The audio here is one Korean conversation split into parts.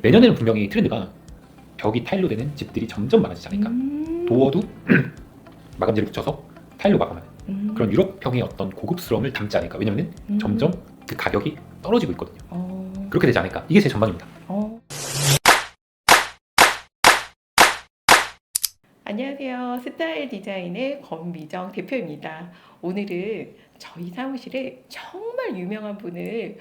내년에는 분명히 트렌드가 벽이 타일로 되는 집들이 점점 많아지지 않을까. 도어도 마감재를 붙여서 타일로 마감하는 그런 유럽형의 어떤 고급스러움을 담지 않을까. 왜냐면 점점 그 가격이 떨어지고 있거든요. 그렇게 되지 않을까. 이게 제 전망입니다. 안녕하세요. 스타일 디자인의 권미정 대표입니다. 오늘은 저희 사무실에 정말 유명한 분을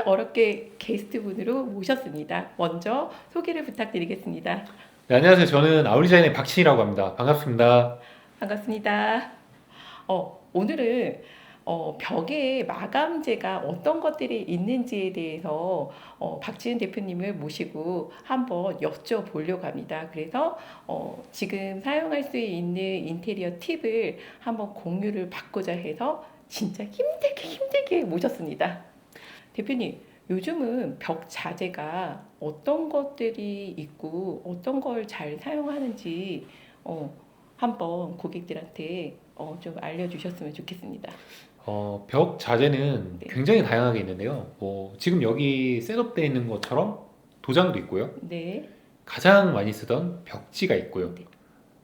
어렵게 게스트분으로 모셨습니다. 먼저 소개를 부탁드리겠습니다. 네, 안녕하세요. 저는 아울디자인의 박신이라고 합니다. 반갑습니다. 반갑습니다. 오늘은 벽에 마감재가 어떤 것들이 있는지에 대해서 박지은 대표님을 모시고 한번 여쭤보려고 합니다. 그래서 지금 사용할 수 있는 인테리어 팁을 한번 공유를 받고자 해서 진짜 힘들게 모셨습니다. 대표님, 요즘은 벽 자재가 어떤 것들이 있고 어떤 걸 잘 사용하는지 한번 고객들한테 좀 알려주셨으면 좋겠습니다. 벽 자재는 네. 굉장히 다양하게 있는데요. 지금 여기 셋업되어 있는 것처럼 도장도 있고요. 네. 가장 많이 쓰던 벽지가 있고요. 네.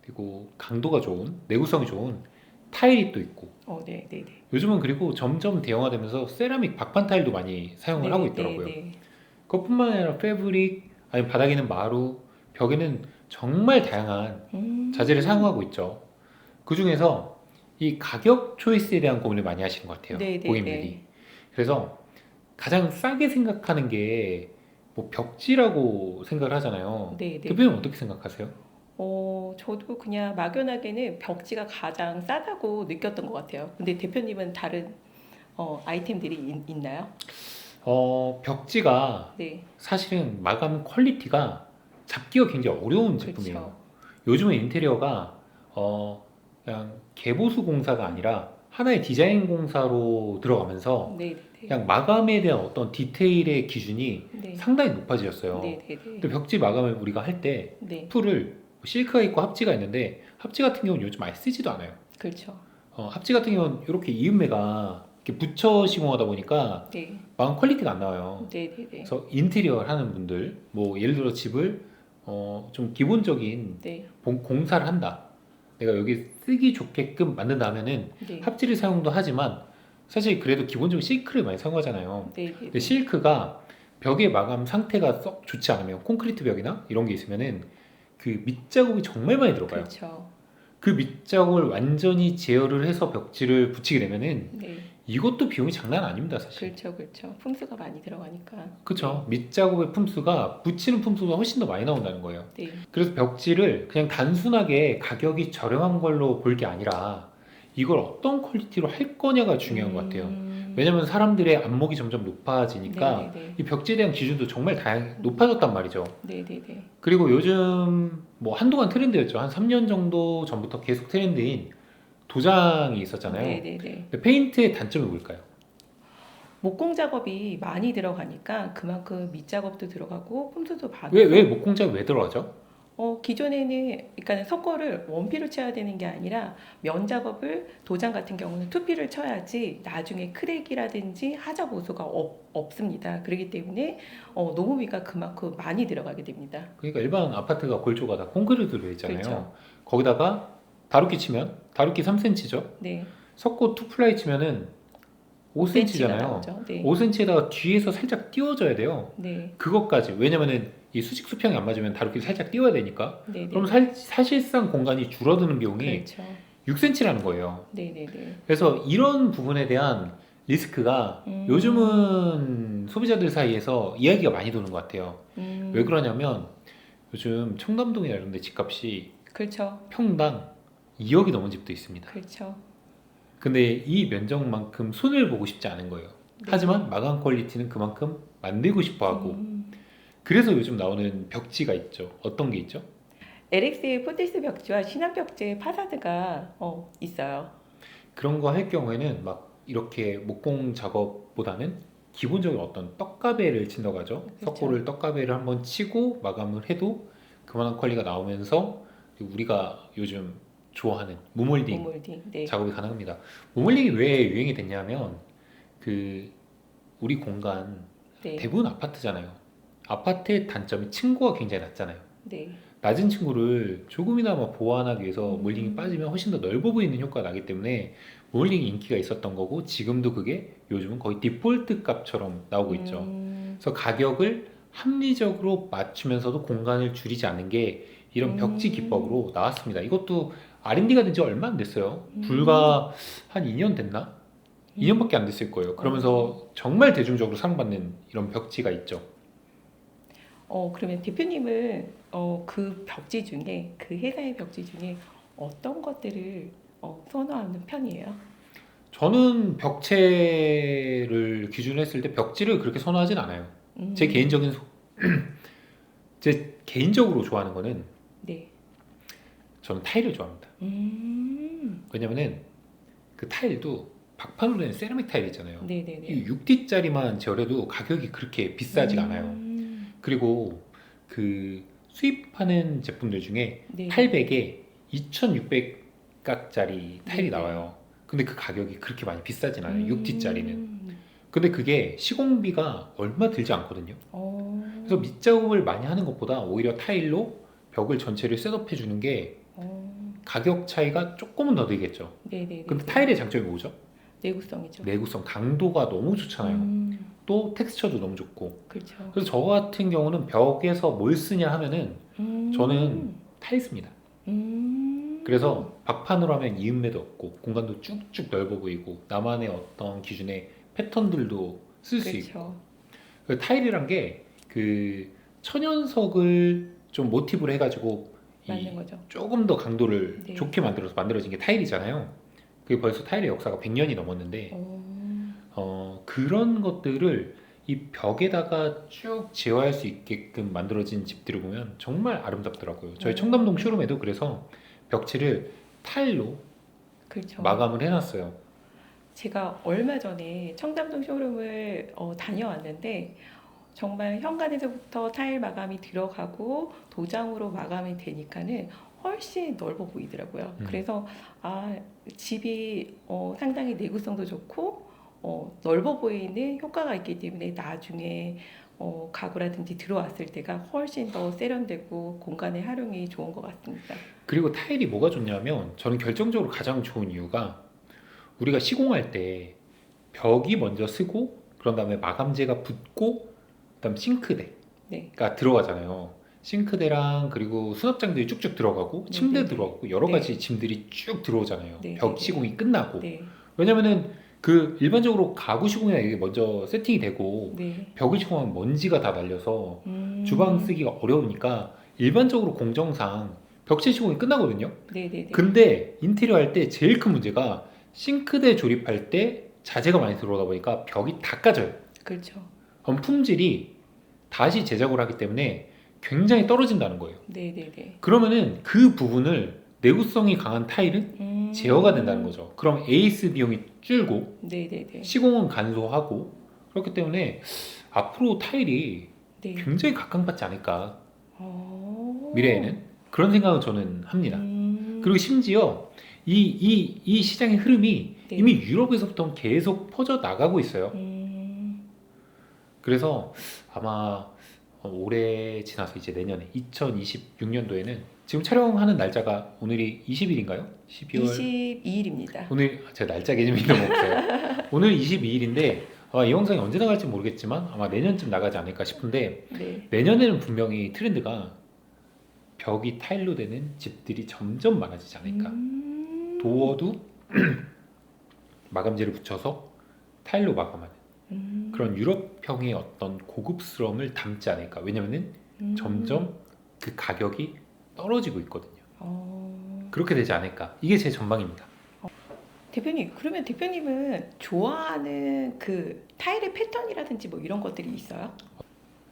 그리고 강도가 좋은, 내구성이 좋은 타일이 또 있고. 네. 요즘은 그리고 점점 대형화되면서 세라믹 박판 타일도 많이 사용을 하고 있더라고요. 네. 그것뿐만 아니라 패브릭, 아니면 바닥에는 마루, 벽에는 정말 다양한 자재를 사용하고 있죠. 그 중에서 이 가격 초이스에 대한 고민을 많이 하시는 것 같아요. 고객님들이. 그래서 가장 싸게 생각하는 게 뭐 벽지라고 생각을 하잖아요. 네. 대표님 어떻게 생각하세요? 저도 그냥 막연하게는 벽지가 가장 싸다고 느꼈던 것 같아요. 근데 대표님은 다른 아이템들이 있나요? 벽지가 네. 사실은 마감 퀄리티가 잡기가 굉장히 어려운 제품이에요. 그렇죠. 요즘은 인테리어가 그냥 개보수 공사가 아니라 하나의 디자인 공사로 들어가면서 네. 그냥 마감에 대한 어떤 디테일의 기준이 네. 상당히 높아지셨어요. 네. 근데 벽지 마감을 우리가 할 때 네. 풀을 실크가 있고 합지가 있는데, 합지 같은 경우는 요즘 많이 쓰지도 않아요. 그렇죠. 합지 같은 경우는 이렇게 이음매가 이렇게 붙여 시공하다 보니까 네. 마감 퀄리티가 안 나와요. 네. 그래서 인테리어를 하는 분들, 뭐 예를 들어 집을 좀 기본적인 네. 공사를 한다. 내가 여기 쓰기 좋게끔 만든다 하면은 네. 합지를 사용도 하지만, 사실 그래도 기본적으로 실크를 많이 사용하잖아요. 네. 근데 실크가 벽의 마감 상태가 썩 좋지 않으면, 콘크리트 벽이나 이런 게 있으면은 그 밑자국이 정말 많이 들어가요. 그렇죠. 그 밑자국을 완전히 제어를 해서 벽지를 붙이게 되면은 네. 이것도 비용이 장난 아닙니다, 사실. 그렇죠. 품수가 많이 들어가니까. 그쵸. 밑자국의 품수가 붙이는 품수가 훨씬 더 많이 나온다는 거예요. 네. 그래서 벽지를 그냥 단순하게 가격이 저렴한 걸로 볼 게 아니라 이걸 어떤 퀄리티로 할 거냐가 중요한 것 같아요. 왜냐면 사람들의 안목이 점점 높아지니까 네. 이 벽지에 대한 기준도 정말 높아졌단 말이죠. 네. 그리고 요즘 뭐 한동안 트렌드였죠. 한 3년 정도 전부터 계속 트렌드인 도장이 있었잖아요. 네. 근데 페인트의 단점이 뭘까요? 목공 작업이 많이 들어가니까 그만큼 밑작업도 들어가고 품수도 받아서 왜 목공작이 왜 들어가죠? 기존에는 그러니까 석고를 원피로 쳐야 되는 게 아니라 면 작업을 도장 같은 경우는 투피를 쳐야지 나중에 크랙이라든지 하자 보수가 없습니다. 그렇기 때문에 노후비가 그만큼 많이 들어가게 됩니다. 그러니까 일반 아파트가 골조가 다 콘크리트로 되어 있잖아요. 그렇죠. 거기다가 다루키 치면 다루키 3cm죠. 네. 석고 투플라이 치면은 5cm가 5cm잖아요. 나오죠. 네. 5cm에다가 뒤에서 살짝 띄워줘야 돼요. 네. 그것까지. 왜냐면은 이 수직 수평이 안 맞으면 다루키를 살짝 띄워야 되니까. 네. 그럼 사실상 공간이 줄어드는 비용이 그렇죠. 6cm라는 거예요. 네. 그래서 이런 부분에 대한 리스크가 요즘은 소비자들 사이에서 이야기가 많이 도는 것 같아요. 왜 그러냐면 요즘 청담동이나 이런 데 집값이 그렇죠. 평당 2억이 넘은 집도 있습니다. 그렇죠. 근데 이 면적만큼 손해를 보고 싶지 않은 거예요. 네. 하지만 마감 퀄리티는 그만큼 만들고 싶어 하고. 음. 그래서 요즘 나오는 벽지가 있죠. 어떤 게 있죠? LX의 포티스 벽지와 신한 벽지의 파사드가 있어요. 그런 거 할 경우에는 막 이렇게 목공 작업보다는 기본적인 어떤 떡가베를 친다고 하죠. 그렇죠. 석고를 떡가베를 한번 치고 마감을 해도 그만한 퀄리티가 나오면서 우리가 요즘 좋아하는 무몰딩 모몰딩. 네. 작업이 가능합니다. 무몰딩이 왜 유행이 됐냐면 그 우리 공간 네. 대부분 아파트잖아요. 아파트의 단점이 층고가 굉장히 낮잖아요. 네. 낮은 층고를 조금이나마 보완하기 위해서 몰딩이 음. 빠지면 훨씬 더 넓어 보이는 효과가 나기 때문에 몰딩이 인기가 있었던 거고 지금도 그게 요즘은 거의 디폴트 값처럼 나오고 있죠. 그래서 가격을 합리적으로 맞추면서도 공간을 줄이지 않는 게 이런 벽지 기법으로 나왔습니다. 이것도 R&D가 된 지 얼마 안 됐어요. 불과 한 2년 됐나? 2년밖에 안 됐을 거예요. 그러면서 정말 대중적으로 사랑받는 이런 벽지가 있죠. 그러면 대표님은 그 벽지 중에 그 회사의 벽지 중에 어떤 것들을 선호하는 편이에요? 저는 벽체를 기준으로 했을 때 벽지를 그렇게 선호하진 않아요. 제 개인적인 제 개인적으로 좋아하는 거는 네. 저는 타일을 좋아합니다. 왜냐면은 그 타일도 박판으로 된 세라믹 타일 있잖아요. 네네네. 이 6D짜리만 재려도 가격이 그렇게 비싸지가 않아요. 그리고 그 수입하는 제품들 중에 네. 800에 2600각짜리 타일이 네네. 나와요. 근데 그 가격이 그렇게 많이 비싸진 않아요. 6D짜리는. 음. 근데 그게 시공비가 얼마 들지 않거든요. 그래서 밑작업을 많이 하는 것보다 오히려 타일로 벽을 전체를 셋업해 주는 게 가격 차이가 조금은 더 들겠죠. 네네네. 근데 타일의 장점이 뭐죠? 내구성이죠. 내구성, 강도가 너무 좋잖아요. 또 텍스처도 너무 좋고. 그렇죠. 그래서 저 같은 경우는 벽에서 뭘 쓰냐 하면은 저는 타일 씁니다. 그래서 박판으로 하면 이음매도 없고 공간도 쭉쭉 넓어 보이고 나만의 어떤 기준의 패턴들도 쓸 수 있고. 그렇죠. 그 타일이란 게 그 천연석을 좀 모티브로 해가지고 맞는 거죠. 조금 더 강도를 네. 좋게 만들어서 만들어진 게 타일이잖아요. 그게 벌써 타일의 역사가 100년이 넘었는데 그런 것들을 이 벽에다가 쭉 제어할 수 있게끔 만들어진 집들을 보면 정말 아름답더라고요. 저희 청담동 쇼룸에도 그래서 벽지를 타일로 그렇죠. 마감을 해놨어요. 제가 얼마 전에 청담동 쇼룸을 다녀왔는데 정말 현관에서부터 타일 마감이 들어가고 도장으로 마감이 되니까는 훨씬 넓어 보이더라고요. 그래서 집이 상당히 내구성도 좋고 넓어 보이는 효과가 있기 때문에 나중에 가구라든지 들어왔을 때가 훨씬 더 세련되고 공간의 활용이 좋은 것 같습니다. 그리고 타일이 뭐가 좋냐면 저는 결정적으로 가장 좋은 이유가 우리가 시공할 때 벽이 먼저 쓰고 그런 다음에 마감재가 붙고 그다음 싱크대가 네. 들어가잖아요. 싱크대랑 그리고 수납장들이 쭉쭉 들어가고 침대 네. 들어가고 여러 네. 가지 짐들이 쭉 들어오잖아요. 네. 벽 네. 시공이 끝나고. 네. 왜냐면은 그 일반적으로 가구 시공이나 이게 먼저 세팅이 되고 네. 벽을 시공하면 먼지가 다 날려서 주방 쓰기가 어려우니까 일반적으로 공정상 벽체 시공이 끝나거든요. 네네네. 근데 인테리어 할 때 제일 큰 문제가 싱크대 조립할 때 자재가 많이 들어오다 보니까 벽이 다 까져요. 그렇죠. 그럼 품질이 다시 제작을 하기 때문에 굉장히 떨어진다는 거예요. 네네네. 그러면은 그 부분을 내구성이 강한 타일은 제어가 된다는 거죠. 그럼 AS 비용이 줄고 네네네. 시공은 간소하고 그렇기 때문에 앞으로 타일이 네. 굉장히 각광받지 않을까 어. 미래에는 그런 생각은 저는 합니다. 음. 그리고 심지어 이 시장의 흐름이 네. 이미 유럽에서부터 계속 퍼져 나가고 있어요. 그래서 아마 올해 지나서 이제 내년에 2026년도에는 지금 촬영하는 날짜가 오늘이 20일인가요? 12월 22일입니다. 오늘 제가 날짜 개념이 너무 없어요. 오늘 22일인데 아마 이 영상이 언제 나갈지 모르겠지만 아마 내년쯤 나가지 않을까 싶은데 네. 내년에는 분명히 트렌드가 벽이 타일로 되는 집들이 점점 많아지지 않을까. 도어도 마감재를 붙여서 타일로 마감하는 그런 유럽형의 어떤 고급스러움을 담지 않을까. 왜냐면은 점점 그 가격이 떨어지고 있거든요. 그렇게 되지 않을까. 이게 제 전망입니다. 대표님, 그러면 대표님은 좋아하는 그 타일의 패턴이라든지 뭐 이런 것들이 있어요?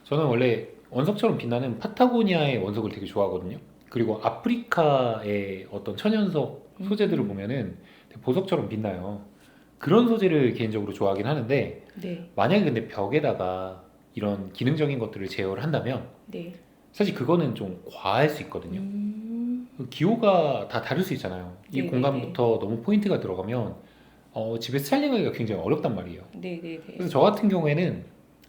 저는 원래 원석처럼 빛나는 파타고니아의 원석을 되게 좋아하거든요. 그리고 아프리카의 어떤 천연석 소재들을 보면은 되게 보석처럼 빛나요. 그런 소재를 개인적으로 좋아하긴 하는데 네. 만약에 근데 벽에다가 이런 기능적인 것들을 제어를 한다면 네. 사실 그거는 좀 과할 수 있거든요. 그 기호가 다 다를 수 있잖아요. 이 네네네. 공간부터 너무 포인트가 들어가면 집에 스타일링하기가 굉장히 어렵단 말이에요. 네네네. 그래서 저 같은 경우에는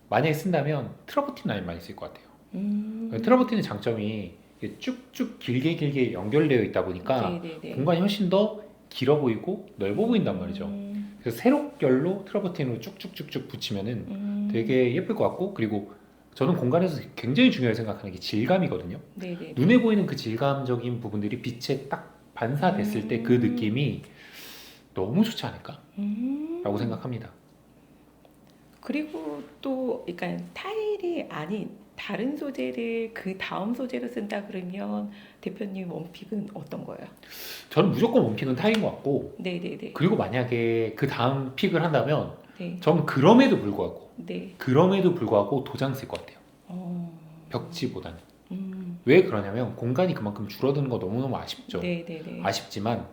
만약에 쓴다면 트러버틴 라인 많이 쓸 것 같아요. 음. 트러버틴의 장점이 이게 쭉쭉 길게 연결되어 있다 보니까 네네네. 공간이 훨씬 더 길어 보이고 넓어 보인단 말이죠. 그래서 세로결로 트러버틴으로 쭉쭉쭉쭉 붙이면은 되게 예쁠 것 같고, 그리고 저는 공간에서 굉장히 중요하게 생각하는 게 질감이거든요. 네네네. 눈에 보이는 그 질감적인 부분들이 빛에 딱 반사됐을 때 그 느낌이 너무 좋지 않을까라고 생각합니다. 그리고 또 그러니까 타일이 아닌 다른 소재를 그 다음 소재로 쓴다 그러면 대표님 원픽은 어떤 거예요? 저는 무조건 원픽은 타인 것 같고, 네네네. 그리고 만약에 그 다음 픽을 한다면 네. 저는 네. 그럼에도 불구하고 도장 쓸 것 같아요. 어. 벽지보다는. 음. 왜 그러냐면 공간이 그만큼 줄어드는 거 너무너무 아쉽죠. 네네네. 아쉽지만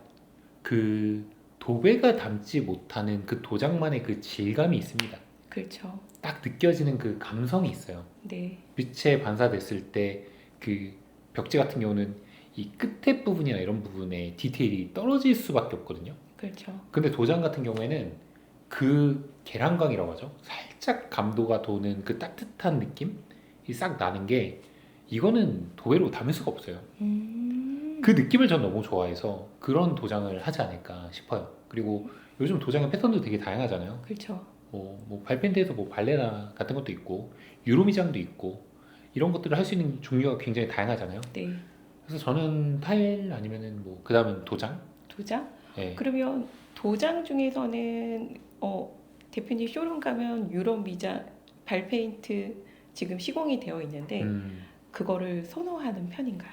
그 도배가 담지 못하는 그 도장만의 그 질감이 있습니다. 그렇죠. 딱 느껴지는 그 감성이 있어요. 네. 빛에 반사됐을 때 그 벽지 같은 경우는 이 끝에 부분이나 이런 부분에 디테일이 떨어질 수밖에 없거든요. 그렇죠. 근데 도장 같은 경우에는 그 계란광이라고 하죠. 살짝 감도가 도는 그 따뜻한 느낌이 싹 나는 게, 이거는 도배로 담을 수가 없어요. 그 느낌을 전 너무 좋아해서 그런 도장을 하지 않을까 싶어요. 그리고 요즘 도장의 패턴도 되게 다양하잖아요. 그렇죠. 뭐 발펜트에서 뭐 발레나 같은 것도 있고 유로미장도 있고 이런 것들을 할 수 있는 종류가 굉장히 다양하잖아요. 네. 그래서 저는 타일 아니면은 뭐 그다음은 도장. 도장? 예. 그러면 도장 중에서는 대표님 쇼룸 가면 유럽 미장 발페인트 지금 시공이 되어 있는데 그거를 선호하는 편인가요?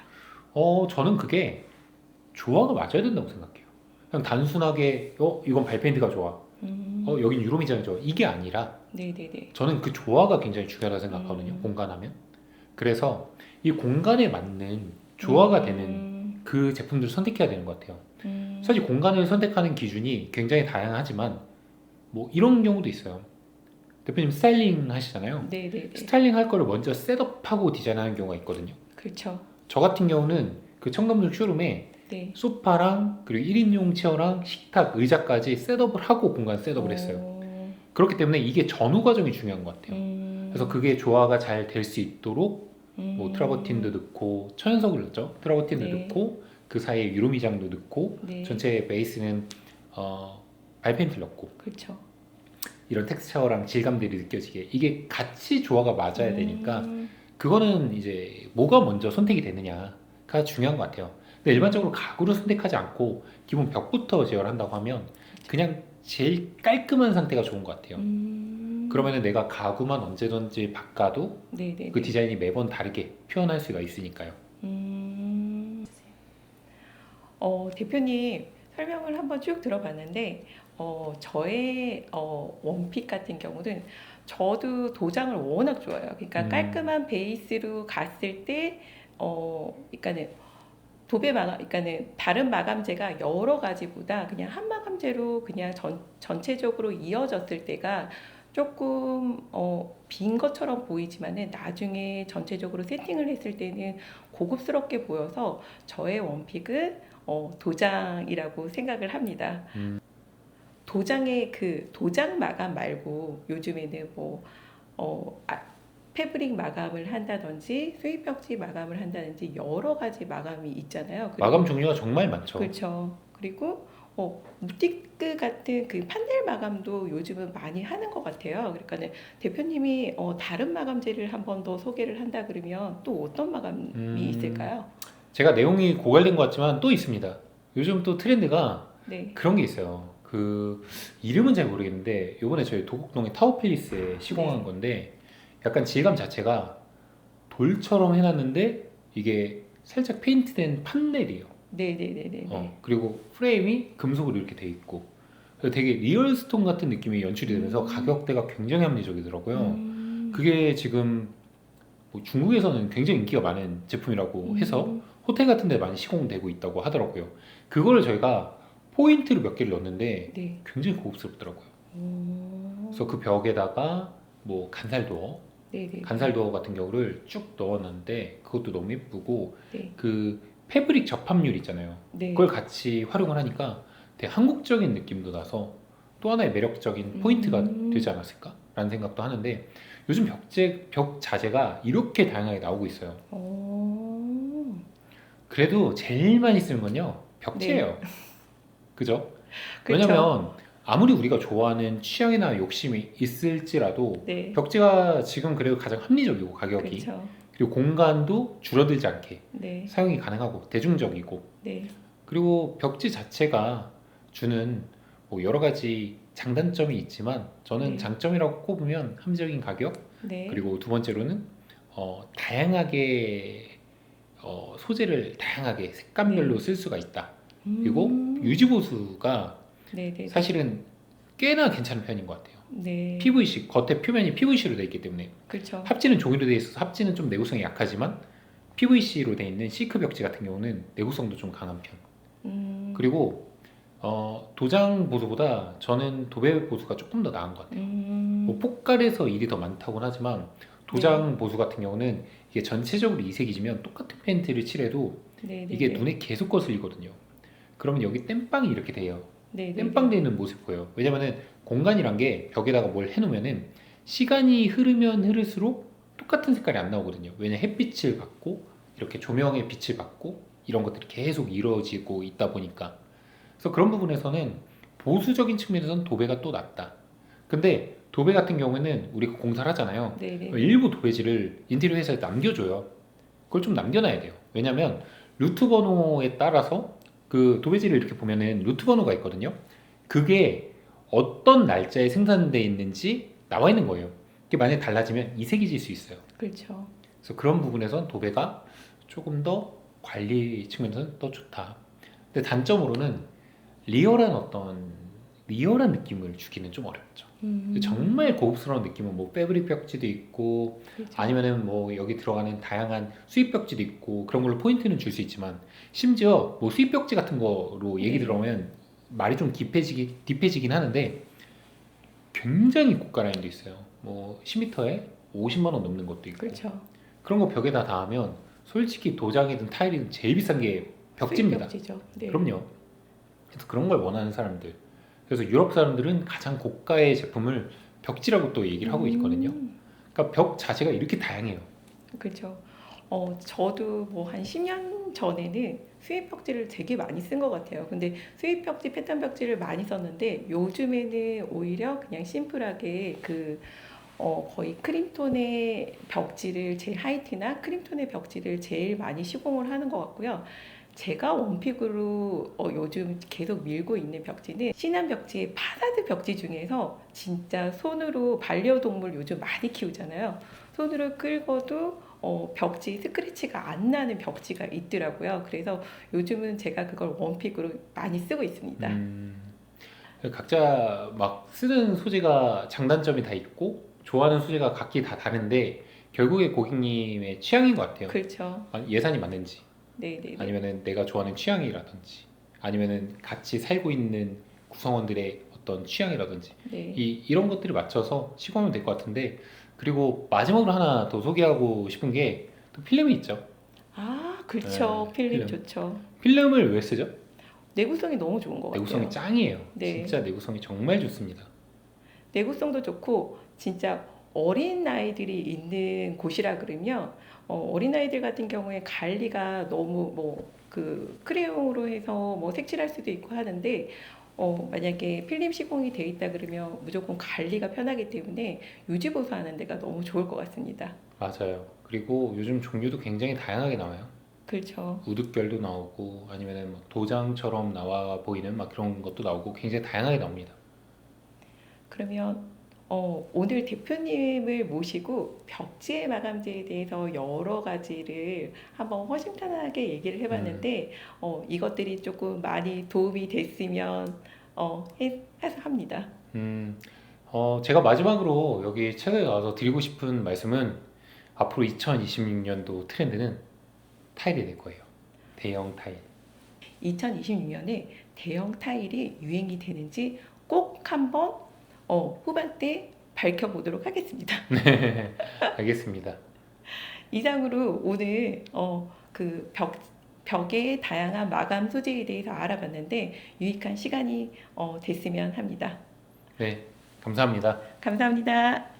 저는 그게 조화가 맞아야 된다고 생각해요. 그냥 단순하게 이건 발페인트가 좋아, 여긴 유로미장이 좋아, 이게 아니라 네네네. 저는 그 조화가 굉장히 중요하다고 생각하거든요. 공간하면. 그래서 이 공간에 맞는 조화가 되는 그 제품들을 선택해야 되는 것 같아요. 사실 공간을 선택하는 기준이 굉장히 다양하지만 뭐 이런 경우도 있어요. 대표님 스타일링 하시잖아요. 네네네. 스타일링 할 거를 먼저 셋업하고 디자인하는 경우가 있거든요. 그렇죠. 저 같은 경우는 그 청담동 쇼룸에 네. 소파랑 그리고 1인용 체어랑 식탁, 의자까지 셋업을 하고 공간 셋업을 했어요. 그렇기 때문에 이게 전후 과정이 중요한 것 같아요. 그래서 그게 조화가 잘 될 수 있도록 뭐 트라버틴도 넣고 천연석을 넣죠. 트라버틴도 네. 넣고 그 사이에 유로미장도 넣고 네. 전체 베이스는 발페인트를 넣고 그렇죠. 이런 텍스처랑 질감들이 느껴지게 이게 같이 조화가 맞아야 되니까 그거는 이제 뭐가 먼저 선택이 되느냐가 중요한 것 같아요. 근데 일반적으로 가구를 선택하지 않고 기본 벽부터 제어를 한다고 하면 그냥 제일 깔끔한 상태가 좋은 것 같아요. 그러면은 내가 가구만 언제든지 바꿔도 네네네. 그 디자인이 매번 다르게 표현할 수가 있으니까요. 대표님 설명을 한번 쭉 들어봤는데 저의 원픽 같은 경우는 저도 도장을 워낙 좋아해요. 그러니까 깔끔한 베이스로 갔을 때 그러니까는 도배 마감, 그러니까는 다른 마감재가 여러 가지보다 그냥 한 마감재로 그냥 전체적으로 이어졌을 때가 조금 빈 것처럼 보이지만은 나중에 전체적으로 세팅을 했을 때는 고급스럽게 보여서 저의 원픽은 도장이라고 생각을 합니다. 도장의 그 도장 마감 말고 요즘에는 패브릭 마감을 한다든지 수입 벽지 마감을 한다든지 여러 가지 마감이 있잖아요. 그리고 마감 종류가 정말 많죠. 그렇죠. 그리고 무티크 같은 그 판넬 마감도 요즘은 많이 하는 것 같아요. 그러니까 대표님이 다른 마감재를 한 번 더 소개를 한다 그러면 또 어떤 마감이 있을까요? 제가 내용이 고갈된 것 같지만 또 있습니다. 요즘 또 트렌드가 네. 그런 게 있어요. 그 이름은 잘 모르겠는데 요번에 저희 도곡동의 타워팰리스에 시공한 네. 건데 약간 질감 자체가 돌처럼 해놨는데 이게 살짝 페인트된 판넬이에요. 네네네네. 그리고 프레임이 금속으로 이렇게 돼 있고 그래서 되게 리얼스톤 같은 느낌이 연출이 되면서 가격대가 굉장히 합리적이더라고요. 그게 지금 뭐 중국에서는 굉장히 인기가 많은 제품이라고 해서 호텔 같은 데 많이 시공되고 있다고 하더라고요. 그거를 저희가 포인트로 몇 개를 넣었는데 네. 굉장히 고급스럽더라고요. 그래서 그 벽에다가 뭐 네네. 간살도어 같은 경우를 쭉 넣어놨는데 그것도 너무 예쁘고 네. 그 패브릭 접합률 있잖아요. 네. 그걸 같이 활용을 하니까 되게 한국적인 느낌도 나서 또 하나의 매력적인 포인트가 되지 않았을까? 라는 생각도 하는데 요즘 벽 자재가 이렇게 다양하게 나오고 있어요. 그래도 제일 많이 쓰는 건요, 벽지예요. 그죠? 그쵸. 왜냐면 아무리 우리가 좋아하는 취향이나 욕심이 있을지라도 네. 벽지가 지금 그래도 가장 합리적이고 가격이 그쵸. 그리고 공간도 줄어들지 않게 네. 사용이 가능하고 대중적이고 네. 그리고 벽지 자체가 주는 뭐 여러 가지 장단점이 있지만 저는 네. 장점이라고 꼽으면 합리적인 가격 네. 그리고 두 번째로는 다양하게 소재를 다양하게 색감별로 네. 쓸 수가 있다. 그리고 유지 보수가 네네네. 사실은 꽤나 괜찮은 편인 것 같아요. 네. PVC 겉에 표면이 PVC로 되어 있기 때문에 그렇죠. 합지는 종이로 되어 있어서 합지는 좀 내구성이 약하지만 PVC로 되어 있는 시크 벽지 같은 경우는 내구성도 좀 강한 편. 그리고 도장 보수보다 저는 도배 보수가 조금 더 나은 것 같아요. 뭐 폭갈에서 일이 더 많다고는 하지만 도장 보수 같은 경우는 이게 전체적으로 이색이지만 똑같은 페인트를 칠해도 네네네. 이게 눈에 계속 거슬리거든요. 그러면 여기 땜빵이 이렇게 돼요. 네네네. 땜빵 되는 모습 보여요. 왜냐면은 공간이란 게 벽에다가 뭘 해놓으면은 시간이 흐르면 흐를수록 똑같은 색깔이 안 나오거든요. 왜냐 햇빛을 받고 이렇게 조명의 빛을 받고 이런 것들이 계속 이루어지고 있다 보니까 그래서 그런 부분에서는 보수적인 측면에서는 도배가 또 낫다. 근데 도배 같은 경우에는 우리가 공사를 하잖아요. 네네네. 일부 도배지를 인테리어 회사에 남겨줘요. 그걸 좀 남겨놔야 돼요. 왜냐면 루트 번호에 따라서 그 도배지를 이렇게 보면은 루트 번호가 있거든요. 그게 어떤 날짜에 생산돼 있는지 나와 있는 거예요. 그게 만약에 달라지면 이색이 질 수 있어요. 그렇죠. 그래서 그런 부분에선 도배가 조금 더 관리 측면에서는 더 좋다. 근데 단점으로는 리얼한 느낌을 주기는 좀 어렵죠. 정말 고급스러운 느낌은 뭐 패브릭 벽지도 있고 그렇죠. 아니면은 뭐 여기 들어가는 다양한 수입 벽지도 있고 그런 걸로 포인트는 줄 수 있지만 심지어 뭐 수입 벽지 같은 거로 얘기 네. 들어오면 말이 좀 딥해지긴 하는데 굉장히 고가 라인도 있어요. 뭐 10m에 50만 원 넘는 것도 있고 그렇죠. 그런 거 벽에다 닿으면 솔직히 도장이든 타일이든 제일 비싼 게 벽지입니다. 수입벽지죠. 네. 그럼요. 그래서 그런 걸 원하는 사람들. 그래서 유럽 사람들은 가장 고가의 제품을 벽지라고 또 얘기를 하고 있거든요. 그러니까 벽 자체가 이렇게 다양해요. 그렇죠. 저도 뭐 한 10년 전에는 수입 벽지를 되게 많이 쓴 것 같아요. 근데 수입 벽지, 패턴 벽지를 많이 썼는데 요즘에는 오히려 그냥 심플하게 거의 크림톤의 벽지를 제일 하이트나 크림톤의 벽지를 제일 많이 시공을 하는 것 같고요. 제가 원픽으로 요즘 계속 밀고 있는 벽지는 시남 벽지의 파사드 벽지 중에서 진짜 손으로 반려동물 요즘 많이 키우잖아요. 손으로 끌고도 벽지 스크래치가 안 나는 벽지가 있더라고요. 그래서 요즘은 제가 그걸 원픽으로 많이 쓰고 있습니다. 각자 막 쓰는 소재가 장단점이 다 있고 좋아하는 소재가 각기 다 다른데 결국에 고객님의 취향인 것 같아요. 그렇죠. 예산이 맞는지 네네네. 아니면은 내가 좋아하는 취향이라든지 아니면은 같이 살고 있는 구성원들의 어떤 취향이라든지 네. 이런 것들을 맞춰서 시공하면 될 것 같은데 그리고 마지막으로 하나 더 소개하고 싶은 게 또 필름이 있죠. 그렇죠. 네, 필름 필름. 좋죠. 필름을 왜 쓰죠? 내구성이 너무 좋은 것 내구성이 같아요. 짱이에요. 네. 진짜 내구성이 정말 좋습니다. 내구성도 좋고 진짜 어린 아이들이 있는 곳이라 그러면 어린 아이들 같은 경우에 관리가 너무 뭐 그 크레용으로 해서 뭐 색칠할 수도 있고 하는데 만약에 필름 시공이 돼 있다 그러면 무조건 관리가 편하기 때문에 유지 보수하는 데가 너무 좋을 것 같습니다. 맞아요. 그리고 요즘 종류도 굉장히 다양하게 나와요. 그렇죠. 우드결도 나오고 아니면은 뭐 도장처럼 나와 보이는 막 그런 것도 나오고 굉장히 다양하게 나옵니다. 그러면 오늘 대표님을 모시고 벽지의 마감재에 대해서 여러 가지를 한번 허심탄회하게 얘기를 음, 해봤는데 이것들이 조금 많이 도움이 됐으면 해서 합니다. 음, 제가 마지막으로 여기 책에 가서 드리고 싶은 말씀은 앞으로 2026년도 트렌드는 타일이 될 거예요. 대형 타일. 2026년에 대형 타일이 유행이 되는지 꼭 한번 후반때 밝혀보도록 하겠습니다. 알겠습니다. 이상으로 오늘 벽의 다양한 마감 소재에 대해서 알아봤는데 유익한 시간이 됐으면 합니다. 네, 감사합니다. 감사합니다.